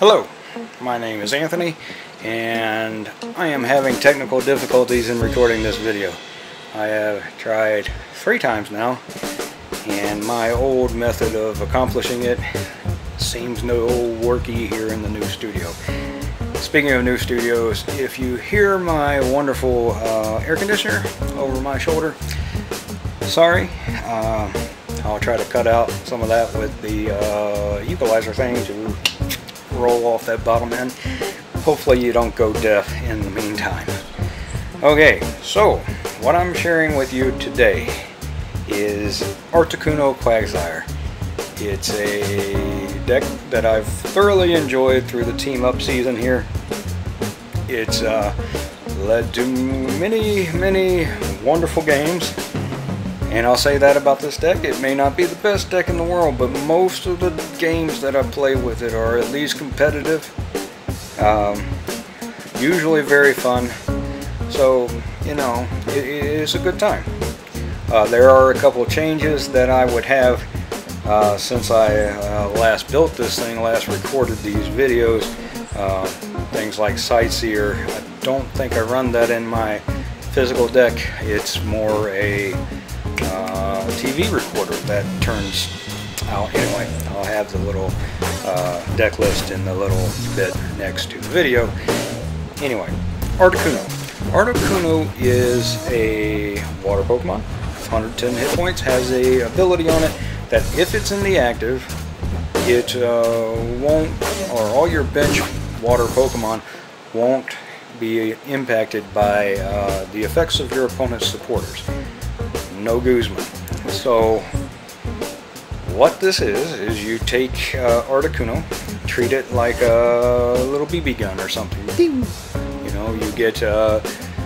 Hello, my name is Anthony, and I am having technical difficulties in recording this video. I have tried 3 times now, and my old method of accomplishing it seems no worky here in the new studio. Speaking of new studios, if you hear my wonderful air conditioner over my shoulder, sorry. I'll try to cut out some of that with the equalizer thing to roll off that bottom end. Hopefully you don't go deaf in the meantime. Okay, so what I'm sharing with you today is Articuno Quagsire. It's a deck that I've thoroughly enjoyed through the team up season here. It's led to many wonderful games. And I'll say that about this deck. It may not be the best deck in the world, but most of the games that I play with it are at least competitive. Usually very fun. So, you know, it's a good time. There are a couple of changes that I would have since I last built this thing, last recorded these videos. Things like Sightseer. I don't think I run that in my physical deck. It's more a TV recorder that turns out. Anyway, I'll have the little deck list in the little bit next to the video. Anyway, Articuno. Articuno is a water Pokemon, 110 hit points, has a ability on it that if it's in the active, it won't, or all your bench water Pokemon won't be impacted by the effects of your opponent's supporters. No Guzman. So what this is you take Articuno, treat it like a little BB gun or something. You know, you get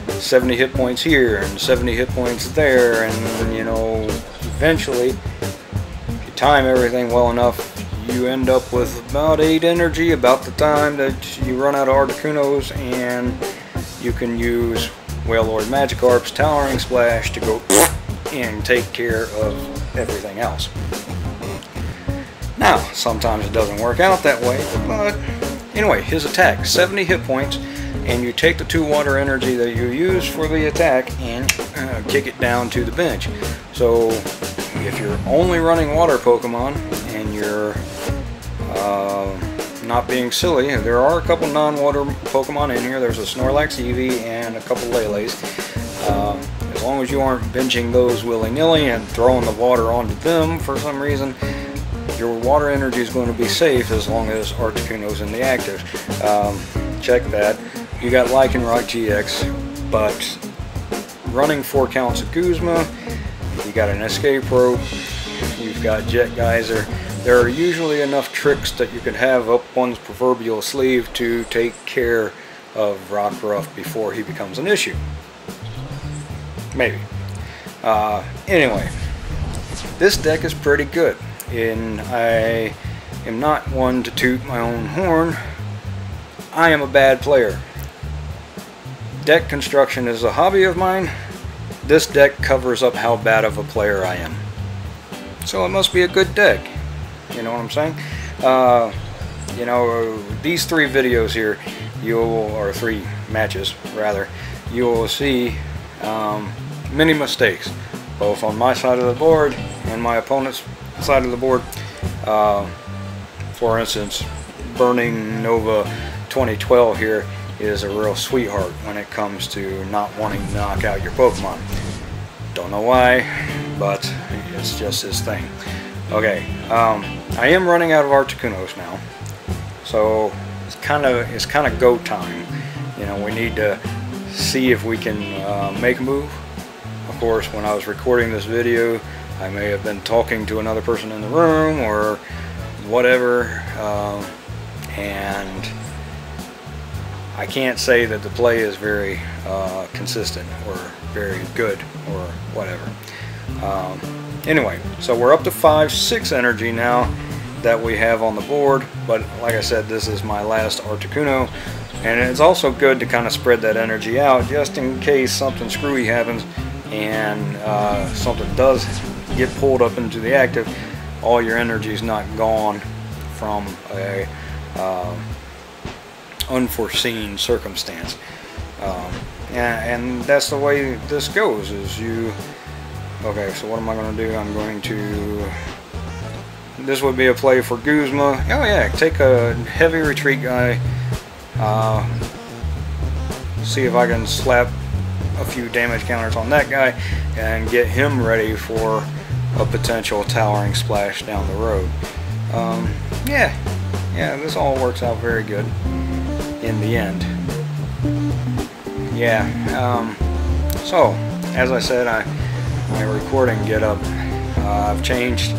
70 hit points here and 70 hit points there, and you know, eventually, if you time everything well enough, you end up with about 8 energy about the time that you run out of Articunos, and you can use Wailord Magikarp's Towering Splash to go and take care of everything else. Now, sometimes it doesn't work out that way, but anyway, his attack, 70 hit points, and you take the 2 water energy that you use for the attack and kick it down to the bench. So if you're only running water Pokemon and you're not being silly, there are a couple non-water Pokemon in here. There's a Snorlax Eevee and a couple Lele's. As long as you aren't benching those willy-nilly and throwing the water onto them for some reason, your water energy is going to be safe as long as Articuno's in the active. Check that. You got Lycanroc GX, but running 4 counts of Guzma, you got an Escape Rope, you've got Jet Geyser. There are usually enough tricks that you can have up one's proverbial sleeve to take care of Rockruff before he becomes an issue. Maybe. Anyway, this deck is pretty good, and I am not one to toot my own horn. I am a bad player. Deck construction is a hobby of mine. This deck covers up how bad of a player I am. So it must be a good deck. You know what I'm saying? You know, these 3 videos here, or 3 matches rather, you'll see many mistakes, both on my side of the board and my opponent's side of the board. For instance, Burning Nova 2012 here is a real sweetheart when it comes to not wanting to knock out your Pokemon. Don't know why, but it's just his thing. Okay, I am running out of Articunos now, so it's kind of go time. You know, we need to see if we can make a move. Of course, when I was recording this video, I may have been talking to another person in the room or whatever, and I can't say that the play is very consistent or very good or whatever. Anyway, so we're up to 5-6 energy now that we have on the board, but like I said, this is my last Articuno, and it's also good to kind of spread that energy out just in case something screwy happens and something does get pulled up into the active. All your energy is not gone from a unforeseen circumstance. And that's the way this goes, is you... Okay, so what am I going to do? I'm going to... This would be a play for Guzma. Oh yeah, take a heavy retreat guy. See if I can slap a few damage counters on that guy and get him ready for a potential towering splash down the road. Yeah, this all works out very good in the end. Yeah, so as I said, my recording getup, I've changed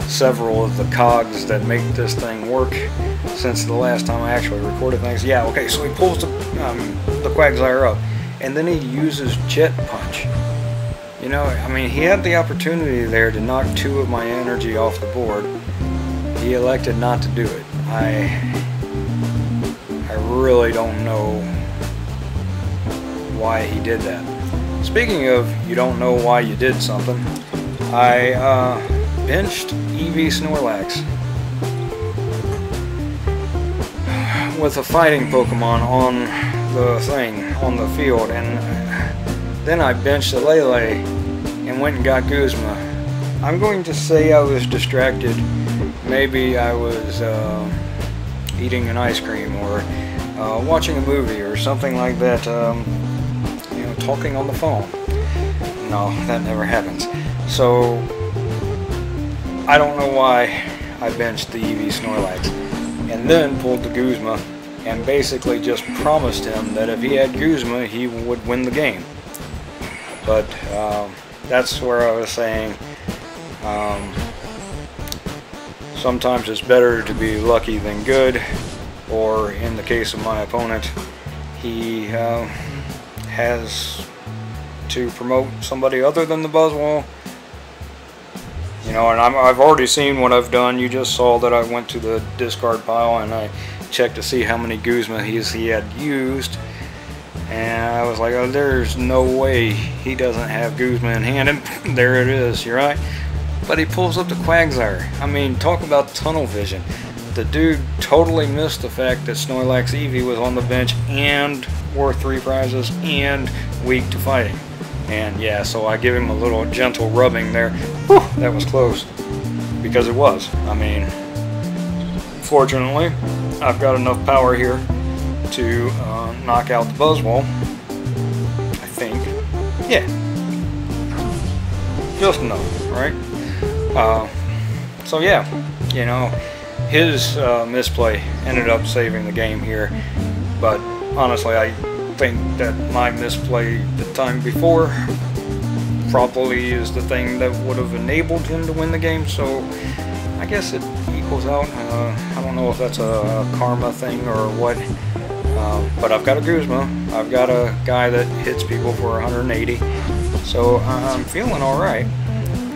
several of the cogs that make this thing work since the last time I actually recorded things. Yeah, okay, so he pulls the Quagsire up, and then he uses Jet Punch. You know, I mean, he had the opportunity there to knock 2 of my energy off the board. He elected not to do it. I really don't know why he did that. Speaking of you don't know why you did something, I benched EV Snorlax with a fighting Pokemon on the thing, on the field, and then I benched a Lele and went and got Guzma. I'm going to say I was distracted. Maybe I was eating an ice cream or watching a movie or something like that, you know, talking on the phone. No, that never happens. So I don't know why I benched the EV Snorlax and then pulled the Guzma and basically just promised him that if he had Guzma he would win the game. But that's where I was saying sometimes it's better to be lucky than good, or in the case of my opponent, he has to promote somebody other than the Buzzwole. You know, and I've already seen what I've done. You just saw that I went to the discard pile and I checked to see how many Guzma he had used. And I was like, oh, there's no way he doesn't have Guzma in hand. And there it is, you're right. But he pulls up the Quagsire. I mean, talk about tunnel vision. The dude totally missed the fact that Snorlax Eevee was on the bench and worth 3 prizes and weak to fighting. And yeah, so I give him a little gentle rubbing there. Whew, that was close. Because it was. I mean, fortunately, I've got enough power here to knock out the Buzzwole. I think. Yeah. Just enough, right? So yeah, you know, his misplay ended up saving the game here. But honestly, I think that my misplay the time before probably is the thing that would have enabled him to win the game, so I guess it equals out. I don't know if that's a karma thing or what, but I've got a Guzma. I've got a guy that hits people for 180, so I'm feeling alright.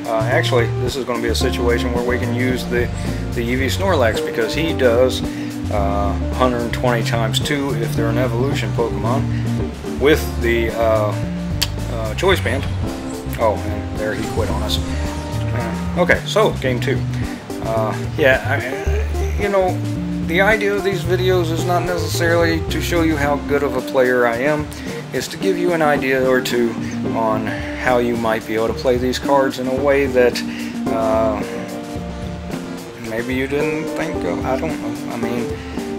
Actually, this is going to be a situation where we can use the EV Snorlax, because he does 120 times 2 if they're an evolution Pokemon with the choice band. Oh, and there he quit on us. Okay, so game 2. Yeah, you know, the idea of these videos is not necessarily to show you how good of a player I am. It's to give you an idea or two on how you might be able to play these cards in a way that maybe you didn't think of. I don't know. I mean,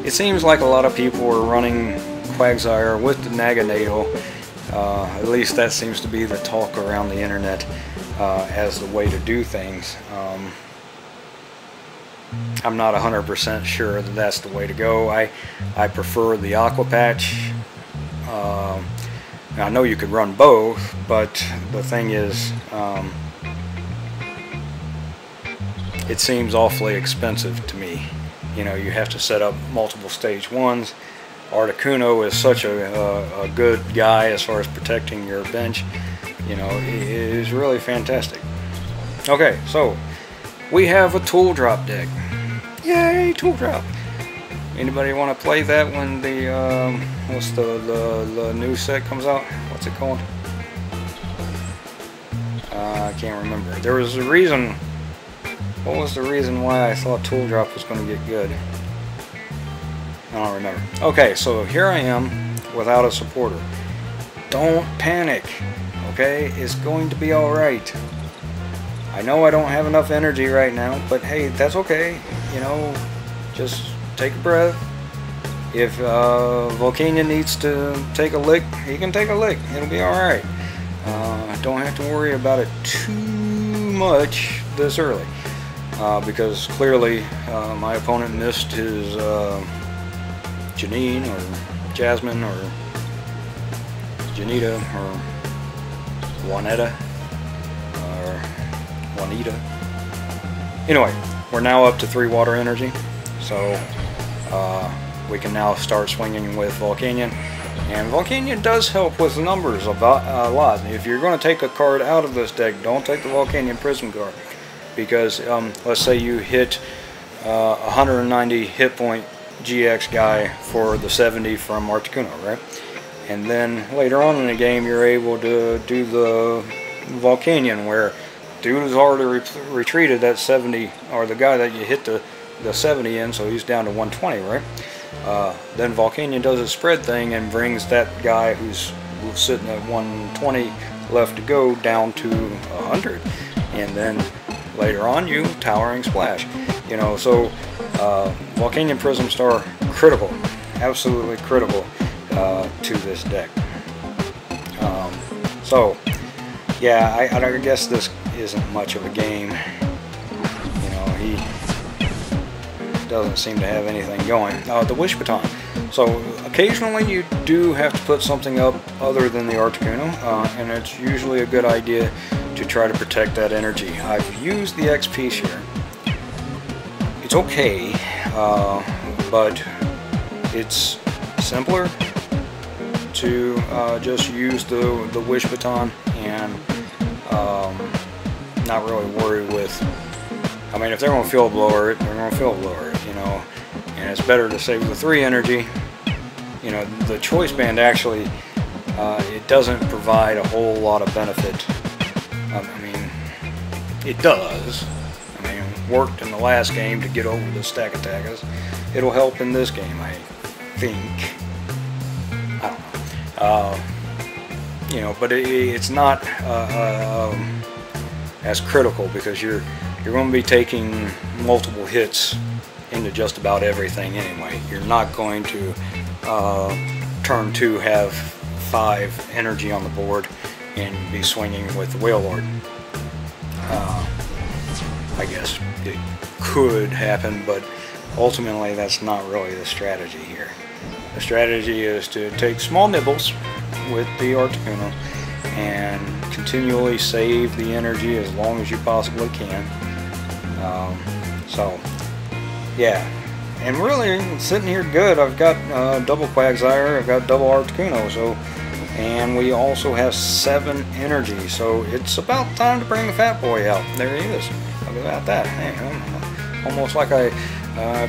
it seems like a lot of people are running Quagsire with the Naganadel. At least that seems to be the talk around the internet as the way to do things. I'm not 100% sure that that's the way to go. I prefer the Aqua Patch. I know you could run both, but the thing is, it seems awfully expensive to me. You know, you have to set up multiple stage 1s. Articuno is such a good guy as far as protecting your bench. You know, it is really fantastic. Okay, so we have a tool drop deck. Yay, tool drop! Anybody want to play that when the what's the new set comes out? What's it called? I can't remember. There was a reason. What was the reason why I thought tool drop was going to get good? I don't remember. Okay, so here I am without a supporter. Don't panic, okay? It's going to be alright. I know I don't have enough energy right now, but hey, that's okay. You know, just take a breath. If Volcanion needs to take a lick, he can take a lick. It'll be alright. Don't have to worry about it too much this early. Because clearly my opponent missed his Janine or Jasmine or Janita or Juanetta or Juanita. Anyway, we're now up to 3 water energy, so we can now start swinging with Volcanion. And Volcanion does help with numbers a lot. If you're going to take a card out of this deck, don't take the Volcanion Prism card. Because let's say you hit 190 hit point GX guy for the 70 from Articuno, right? And then later on in the game you're able to do the Volcanion where dude is already retreated at 70, or the guy that you hit the 70 in, so he's down to 120, right? Then Volcanion does his spread thing and brings that guy who's sitting at 120 left to go down to 100. And then later on you Towering Splash. You know, so Volcanion Prism Star, critical, absolutely critical to this deck. So yeah, I guess this isn't much of a game. You know, he doesn't seem to have anything going. The Wish Baton. So occasionally you do have to put something up other than the Articuno, and it's usually a good idea to try to protect that energy. I've used the XP share. It's okay, but it's simpler to just use the Wish Baton and not really worry with, I mean, if they're going to field blower it, they're going to field blower it, you know, and it's better to save the 3 energy. You know, the Choice Band actually, it doesn't provide a whole lot of benefit. I mean, it does. I mean, it worked in the last game to get over the stack attackers. It'll help in this game, I think. I don't know. You know, but it's not as critical because you're going to be taking multiple hits into just about everything anyway. You're not going to turn 2 have 5 energy on the board and be swinging with the Whale Lord. I guess it could happen, but ultimately that's not really the strategy here. The strategy is to take small nibbles with the Articuno and continually save the energy as long as you possibly can. So yeah, and really sitting here good. I've got double Quagsire, I've got double Articuno, so, and we also have 7 energy, so it's about time to bring the fat boy out. There he is. Look about that. Hey, almost like I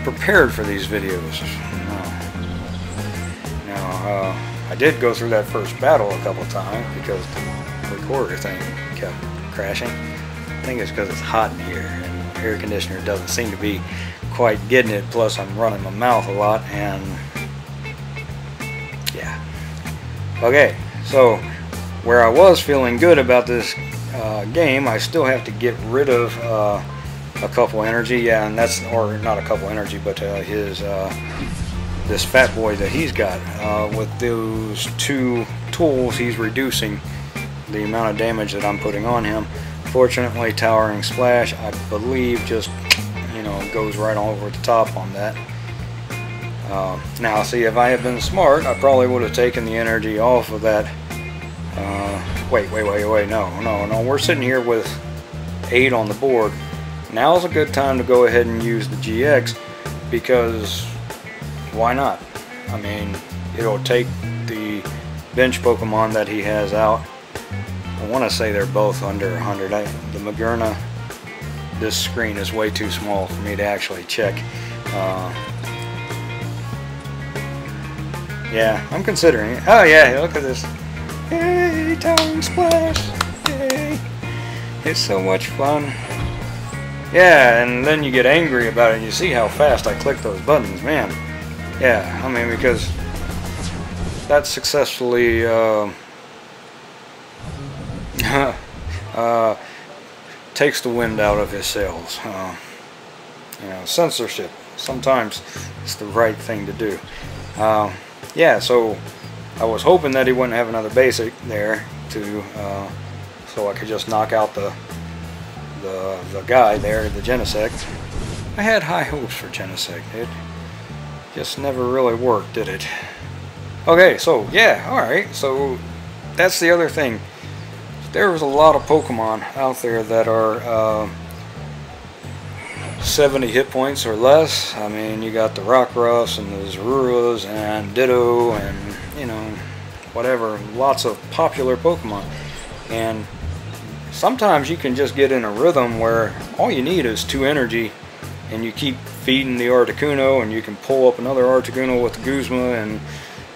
prepared for these videos. Now, I did go through that first battle a couple times because the recorder thing kept crashing. I think it's because it's hot in here and the air conditioner doesn't seem to be quite getting it, plus I'm running my mouth a lot, and yeah. Okay, so where I was feeling good about this game, I still have to get rid of a couple energy. Yeah, and that's, or not a couple energy, but his this fat boy that he's got. With those 2 tools, he's reducing the amount of damage that I'm putting on him. Fortunately, Towering Splash, I believe, just, you know, goes right over the top on that. Now, see, if I had been smart, I probably would have taken the energy off of that. Wait, no, we're sitting here with 8 on the board. Now's a good time to go ahead and use the GX, because why not? I mean, it'll take the bench Pokemon that he has out. I want to say they're both under 100. The Magerna, this screen is way too small for me to actually check. Yeah, I'm considering it. Oh yeah, look at this. Hey, Towering Splash! Yay! It's so much fun. Yeah, and then you get angry about it and you see how fast I click those buttons. Man, Yeah, I mean, because that successfully takes the wind out of his sails. You know, censorship. Sometimes it's the right thing to do. Yeah, so I was hoping that he wouldn't have another basic there to, so I could just knock out the guy there, the Genesect. I had high hopes for Genesect. It just never really worked, did it? Okay, so yeah, alright, so that's the other thing. There was a lot of Pokemon out there that are 70 hit points or less. I mean, you got the Rockruffs and the Zaruras and Ditto and, you know, whatever. Lots of popular Pokemon. And sometimes you can just get in a rhythm where all you need is 2 energy, and you keep feeding the Articuno, and you can pull up another Articuno with the Guzma, and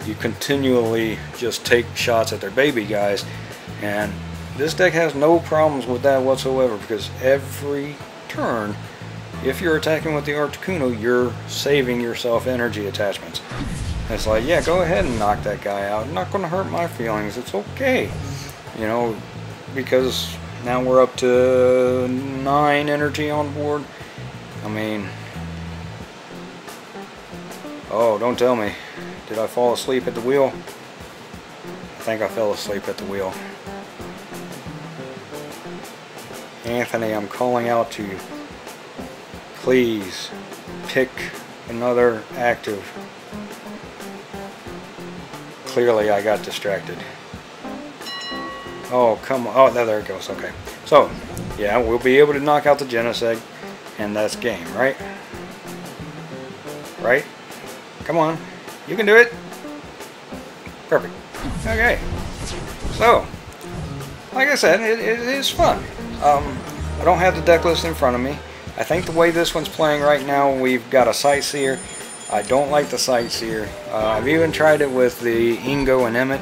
you continually just take shots at their baby guys. And this deck has no problems with that whatsoever, because every turn, if you're attacking with the Articuno, you're saving yourself energy attachments. It's like, yeah, go ahead and knock that guy out. Not going to hurt my feelings. It's okay. You know, because now we're up to 9 energy on board. I mean, oh, don't tell me. Did I fall asleep at the wheel? I think I fell asleep at the wheel. Anthony, I'm calling out to you. Please pick another active. Clearly I got distracted. Oh, come on. Oh, there it goes. Okay. So, yeah, we'll be able to knock out the Genesect, and that's game, right? Right? Come on. You can do it. Perfect. Okay. So, like I said, it is fun. I don't have the deck list in front of me. I think the way this one's playing right now, we've got a Sightseer. I don't like the Sightseer. I've even tried it with the Ingo and Emmett.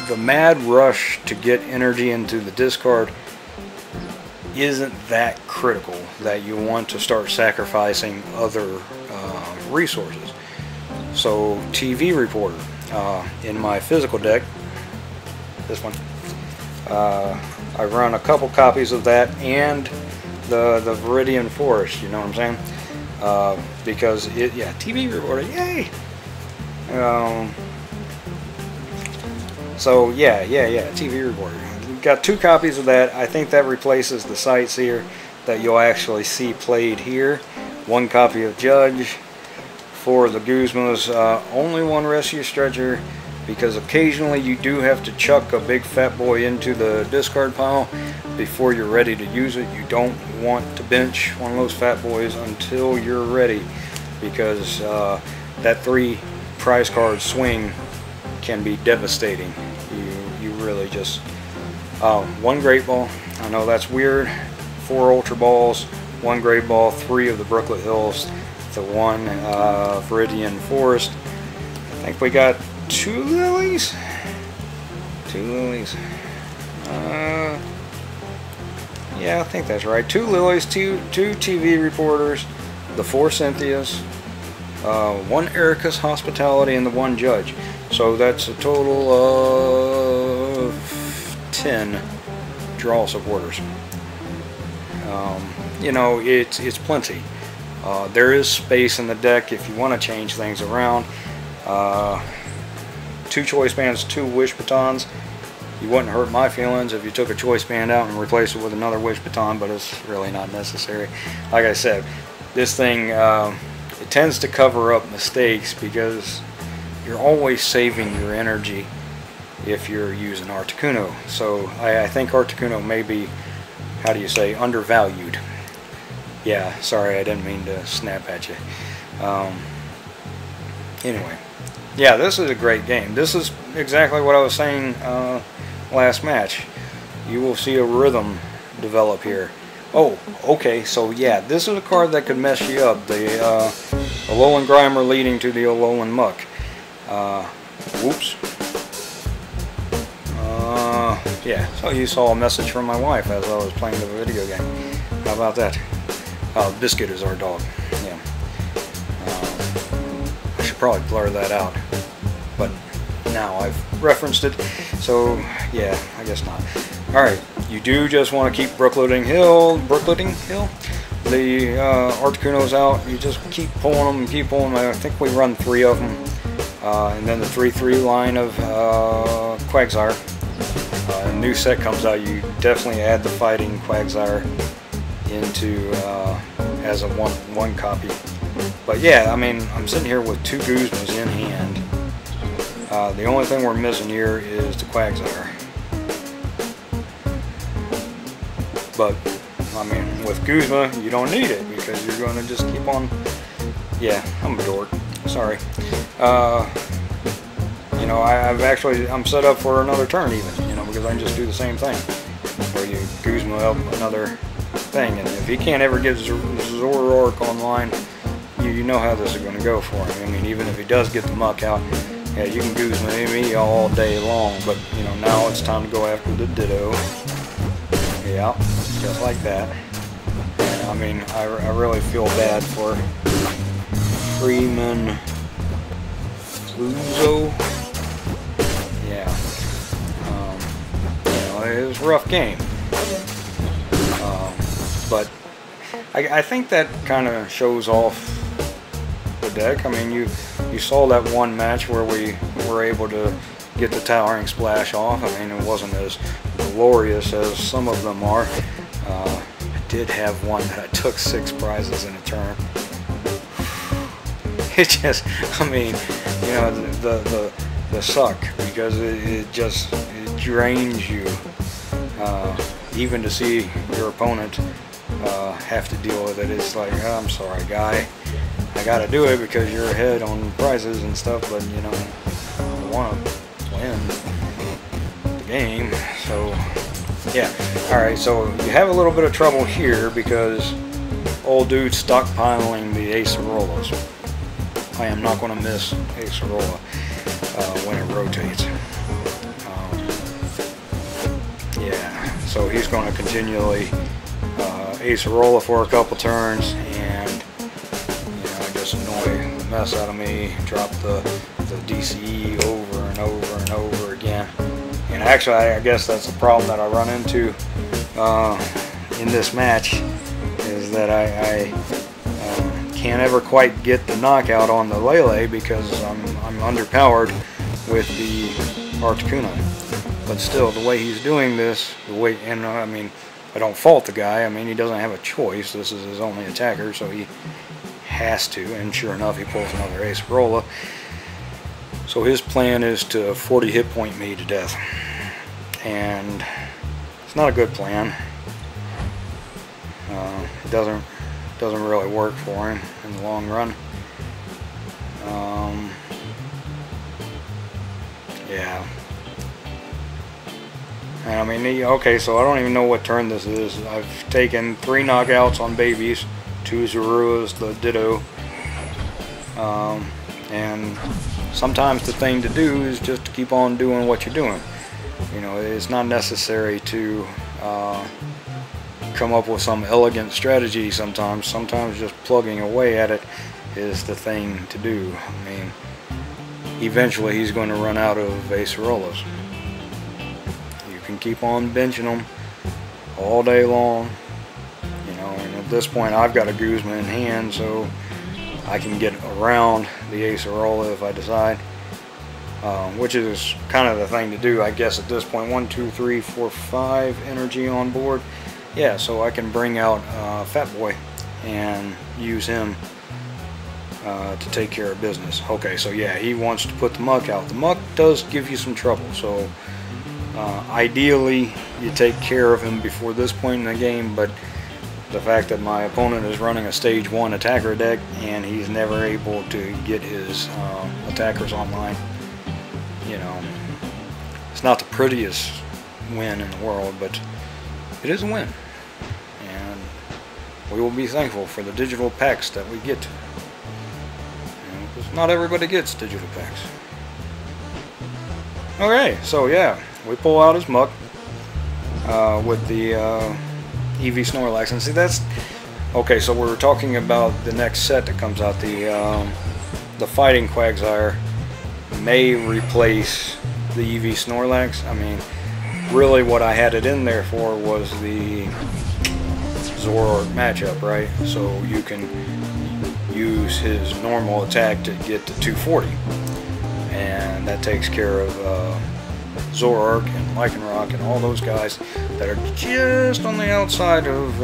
The mad rush to get energy into the discard isn't that critical that you want to start sacrificing other resources. So TV Reporter, in my physical deck, this one, I run a couple copies of that and the Viridian Forest, you know what I'm saying? Because yeah, TV Reporter, yay! So yeah, TV Reporter. We've got 2 copies of that. I think that replaces the Sightseer that you'll actually see played here. 1 copy of Judge for the Guzmas. Only 1 Rescue Stretcher, because occasionally you do have to chuck a big fat boy into the discard pile before you're ready to use it. You don't want to bench one of those fat boys until you're ready, because that 3 prize card swing can be devastating. You really just 1 Great Ball. I know that's weird. 4 Ultra Balls, 1 Great Ball, 3 of the Brooklet Hills, the 1 Viridian Forest. I think we got 2 lilies. 2 lilies. Yeah, I think that's right. 2 lilies, 2 TV Reporters, the 4 Cynthias, 1 Erica's Hospitality, and the 1 Judge. So that's a total of 10 draw supporters. You know, it's plenty. There is space in the deck if you want to change things around. 2 choice bands, 2 wish batons. You wouldn't hurt my feelings if you took a choice band out and replaced it with another wish baton, but it's really not necessary. Like I said, this thing, it tends to cover up mistakes because you're always saving your energy if you're using Articuno. So I think Articuno may be, how do you say, undervalued. Yeah, sorry, I didn't mean to snap at you. Anyway, yeah, this is a great game. This is exactly what I was saying last match. You will see a rhythm develop here. Oh, okay, so yeah, this is a card that could mess you up. The Alolan Grimer leading to the Alolan Muck. Whoops. Yeah, so you saw a message from my wife as I was playing the video game. How about that? Biscuit is our dog. Yeah. probably blur that out, but now I've referenced it, so yeah, I guess not. Alright, you do just want to keep brookleting hill, the Articunos out. You just keep pulling them, keep pulling them. I think we run 3 of them, and then the 3-3 line of Quagsire. A new set comes out, you definitely add the fighting Quagsire into as a one copy. But yeah, I mean, I'm sitting here with 2 Guzmas in hand. The only thing we're missing here is the Quagsire. But I mean, with Guzma, you don't need it because you're going to just keep on. Yeah, I'm a dork. Sorry. You know, I'm set up for another turn even. You know, because I can just do the same thing, where you Guzma up another thing, and if he can't ever get Zoroark online, you know how this is going to go for him. I mean, even if he does get the muck out, yeah, you can Guzma me all day long. But you know, now it's time to go after the Ditto. Yeah, just like that. And, I mean, I really feel bad for Freeman Luzo. Yeah. You know, it was a rough game. But I think that kind of shows off the deck. I mean, you saw that one match where we were able to get the Towering Splash off. I mean, it wasn't as glorious as some of them are. I did have one that I took 6 prizes in a turn. It just, I mean, you know, the suck, because it drains you. Even to see your opponent have to deal with it, it's like, oh, I'm sorry, guy. I gotta do it because you're ahead on prizes and stuff, but you know, I want to win the game. So yeah, alright, so you have a little bit of trouble here because old dude's stockpiling the Acerolas. I am not going to miss Acerola when it rotates. Yeah, so he's going to continually Acerola for a couple turns and, you know, just annoy the mess out of me, drop the DCE over and over and over again. And actually, I guess that's the problem that I run into in this match, is that I can't ever quite get the knockout on the Lele because I'm underpowered with the Articuno. But still, the way he's doing this, and I mean, I don't fault the guy. I mean, he doesn't have a choice. This is his only attacker, so he has to. And sure enough, he pulls another Acerola. So his plan is to 40 hit point me to death, and it's not a good plan. It doesn't really work for him in the long run. Yeah. And I mean, okay, so I don't even know what turn this is. I've taken 3 knockouts on babies, 2 Zoruas, the Ditto, and sometimes the thing to do is just to keep on doing what you're doing. You know, it's not necessary to come up with some elegant strategy sometimes. Sometimes just plugging away at it is the thing to do. I mean, eventually he's going to run out of Acerolas. You can keep on benching them all day long. You know, and at this point I've got a Guzma in hand, so I can get around the Acerola if I decide. Which is kind of the thing to do, I guess, at this point. 1, 2, 3, 4, 5 energy on board. Yeah, so I can bring out Fat Boy and use him to take care of business. Okay, so yeah, he wants to put the muck out. The muck does give you some trouble, so ideally you take care of him before this point in the game, but the fact that my opponent is running a stage 1 attacker deck and he's never able to get his attackers online, you know, it's not the prettiest win in the world, but it is a win, and we will be thankful for the digital packs that we get, because not everybody gets digital packs. Okay, so yeah, we pull out his muck with the EV Snorlax, and see, that's okay. So we were talking about the next set that comes out, the the Fighting Quagsire may replace the EV Snorlax. I mean, really what I had it in there for was the Zoroark matchup, right? So you can use his normal attack to get to 240, and that takes care of Zoroark and Lycanroc and all those guys that are just on the outside of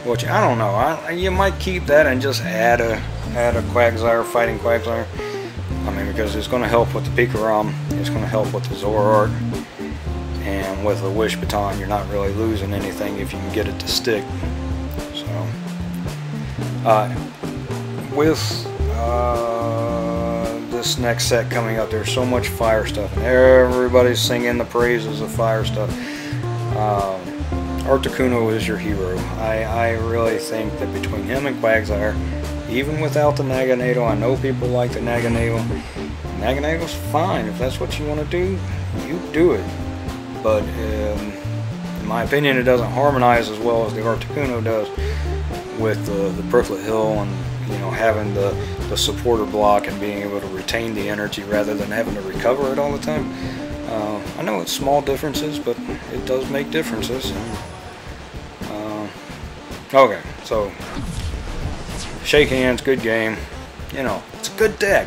which I don't know. You might keep that and just add a Quagsire, Fighting Quagsire. I mean, because it's going to help with the Pikarom, it's going to help with the Zoroark, and with a Wish Baton, you're not really losing anything if you can get it to stick. So, with this next set coming up, there's so much fire stuff, and everybody's singing the praises of fire stuff. Articuno is your hero. I really think that between him and Quagsire, even without the Naganadel, I know people like the Naganadel. Naganadel's fine. If that's what you want to do, you do it. But in my opinion, it doesn't harmonize as well as the Articuno does with the Pricklet Hill, and you know, having the supporter block and being able to retain the energy rather than having to recover it all the time. I know it's small differences, but it does make differences. Okay, so shake hands, good game. You know, it's a good deck.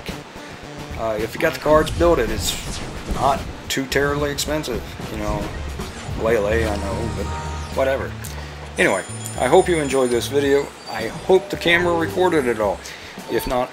If you got the cards, build it. It's not too terribly expensive. You know, Lele, I know, but whatever. Anyway, I hope you enjoyed this video. I hope the camera recorded it all. If not,